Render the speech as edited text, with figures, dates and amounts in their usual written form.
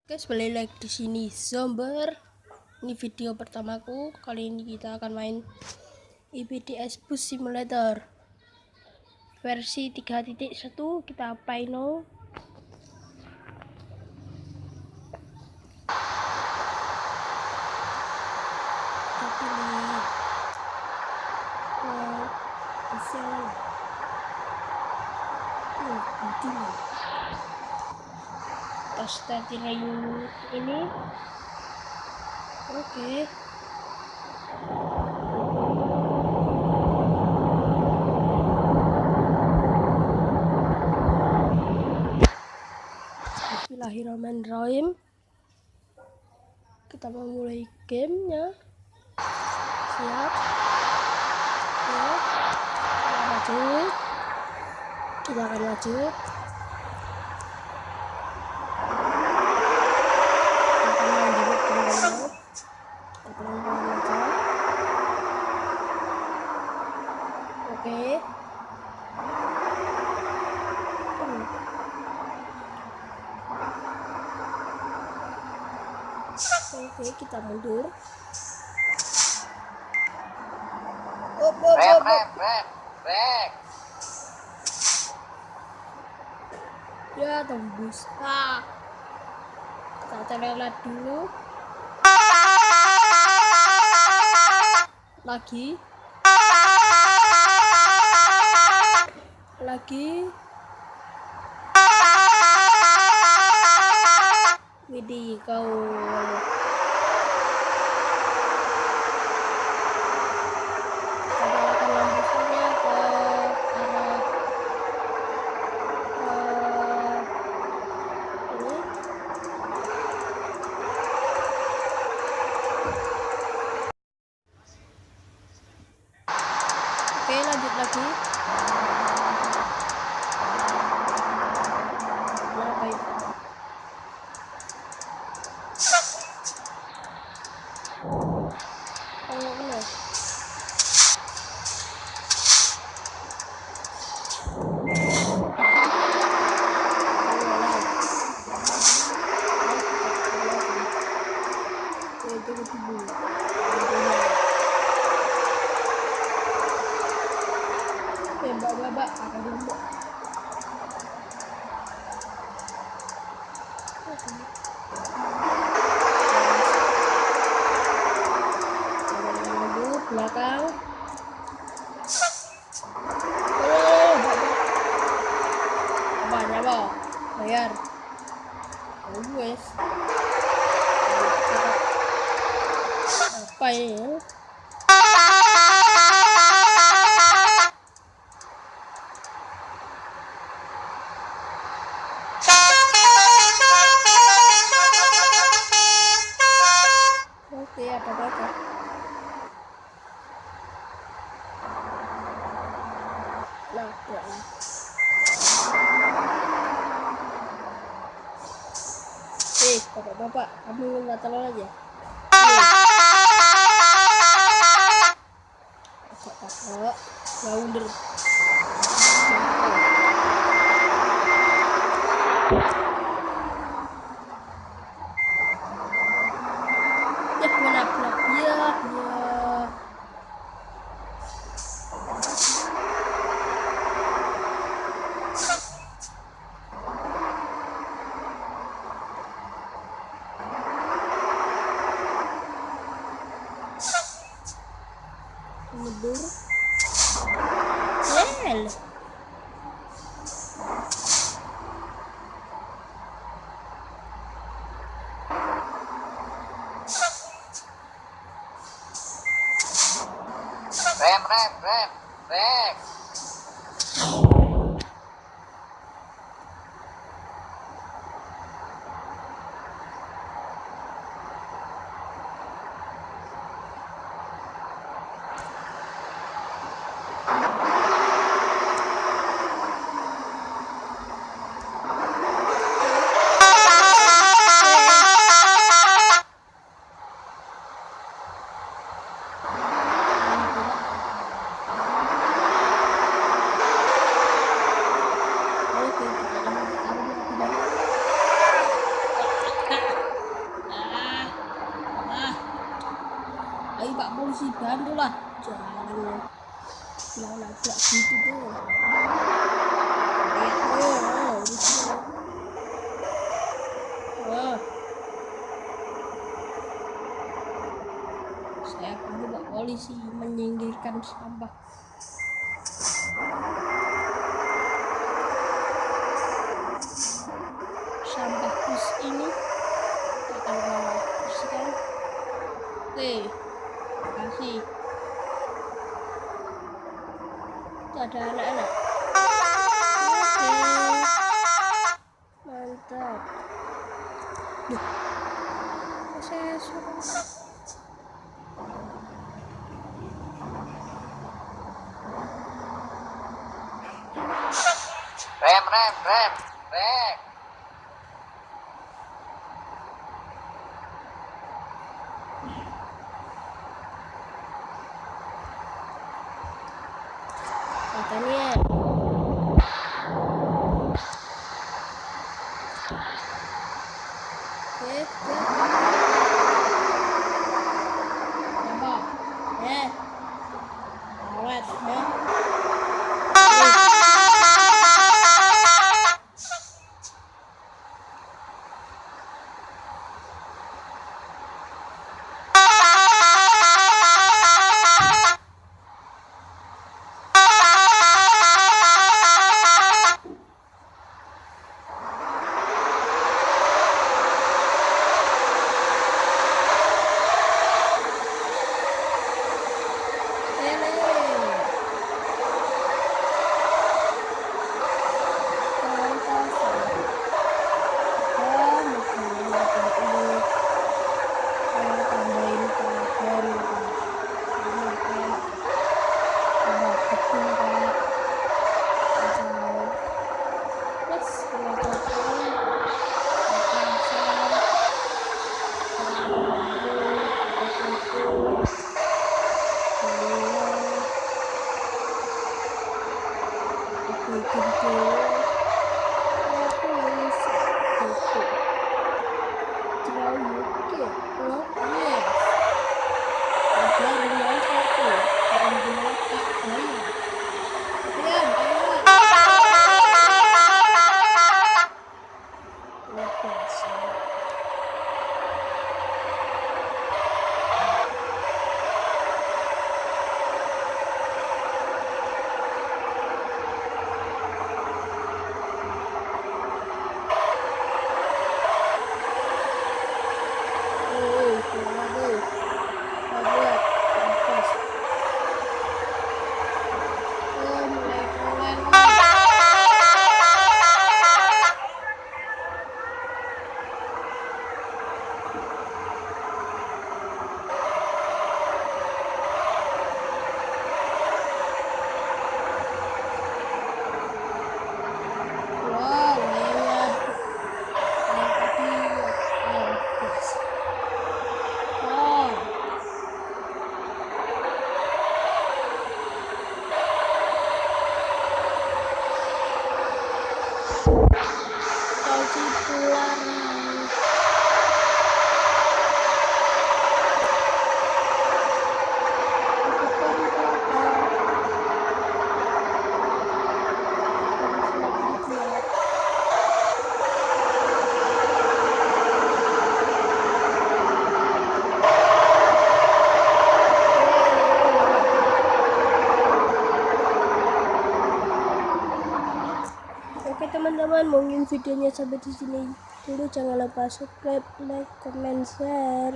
Guys, balik lagi di sini Zomber. Ini video pertamaku. Kali ini kita akan main IPDS Bus Simulator versi 3.1. Kita Pino. Kita pilih bisa pas starting ini. Oke. Bismillahirrahmanirrahim. Kita memulai gamenya. Siap. Siap. Kita maju. Kita akan maju. Oke, kita mundur. Rek. Ya, tembus. Kita telelat dulu. Lagi. Widih, kau. Oke, lanjut lagi. Baik. Mbak, apa dulu? Belakang. Apa? Bayar. Wes. Apa ini? Oke, apa-apa. Nah, ya. Bapak, kamu nggak terlalu aja. Kakak, founder. Ya, kenapa? Ya. Mundur. Rem. yang nabrak gitu tuh. Di sini. Saya akan coba polisi menyingkirkan sampah. Sampah bus ini akan bawa bersihkan. Oke, kasih. Itu ada anak-anak. Oke, mantap. Duh, saya suruh. Rem. Katanya. Awet, ya. Oke teman-teman, mungkin videonya sampai di sini dulu. Jangan lupa subscribe, like, comment, share.